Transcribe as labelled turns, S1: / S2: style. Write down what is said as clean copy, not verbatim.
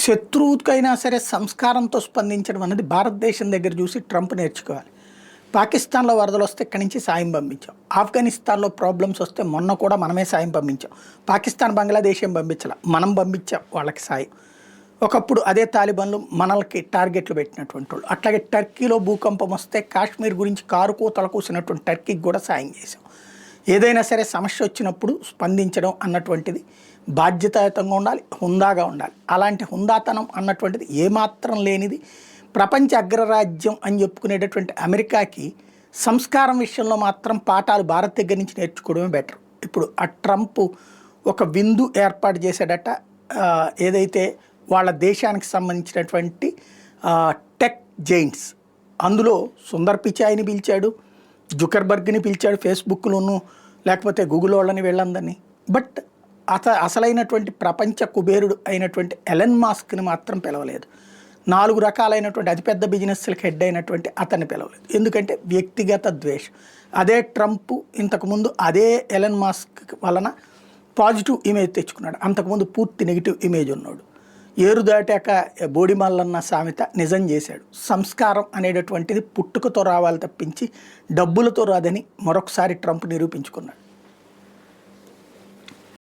S1: శత్రువుకైనా సరే సంస్కారంతో స్పందించడం అనేది భారతదేశం దగ్గర చూసి ట్రంప్ నేర్చుకోవాలి. పాకిస్తాన్లో వరదలు వస్తే ఇక్కడి నుంచి సాయం పంపించాం. ఆఫ్ఘనిస్తాన్లో ప్రాబ్లమ్స్ వస్తే మొన్న కూడా మనమే సాయం పంపించాం. పాకిస్తాన్ బంగ్లాదేశ్ ఏం పంపించాల, మనం పంపించాం వాళ్ళకి సాయం. ఒకప్పుడు అదే తాలిబాన్లు మనల్కి టార్గెట్లు పెట్టినటువంటి వాళ్ళు. అట్లాగే టర్కీలో భూకంపం వస్తే కాశ్మీర్ గురించి కారు కూతలు కూసినటువంటి టర్కీకి కూడా సాయం చేసాం. ఏదైనా సరే సమస్య వచ్చినప్పుడు స్పందించడం అన్నటువంటిది బాధ్యతాయుతంగా ఉండాలి, హుందాగా ఉండాలి. అలాంటి హుందాతనం అన్నటువంటిది ఏమాత్రం లేనిది. ప్రపంచ అగ్రరాజ్యం అని చెప్పుకునేటటువంటి అమెరికాకి సంస్కారం విషయంలో మాత్రం పాఠాలు భారత్ దగ్గర నుంచి నేర్చుకోవడమే బెటర్. ఇప్పుడు ఆ ట్రంప్ ఒక విందు ఏర్పాటు చేశాడట. ఏదైతే వాళ్ళ దేశానికి సంబంధించినటువంటి టెక్ జైంట్స్, అందులో సుందర్ పిచాయిని పిలిచాడు, జుకర్బర్గ్ని పిలిచాడు, ఫేస్బుక్లోను లేకపోతే గూగుల్ వాళ్ళని వీళ్ళందరినీ. బట్ అసలైనటువంటి ప్రపంచ కుబేరుడు అయినటువంటి ఎలన్ మాస్క్ని మాత్రం పిలవలేదు. 4 రకాలైనటువంటి అతిపెద్ద బిజినెస్లకు హెడ్ అయినటువంటి అతన్ని పిలవలేదు. ఎందుకంటే వ్యక్తిగత ద్వేషం. అదే ట్రంప్ ఇంతకుముందు అదే ఎలన్ మాస్క్ వలన పాజిటివ్ ఇమేజ్ తెచ్చుకున్నాడు. అంతకుముందు పూర్తి నెగిటివ్ ఇమేజ్ ఉన్నాడు. ఏరు దాటాక బోడిమల్లన్న సామెత నిజం చేశాడు. సంస్కారం అనేటటువంటిది పుట్టుకతో రావాలి తప్పించి డబ్బులతో రాదని మరొకసారి ట్రంప్ నిరూపించుకున్నాడు.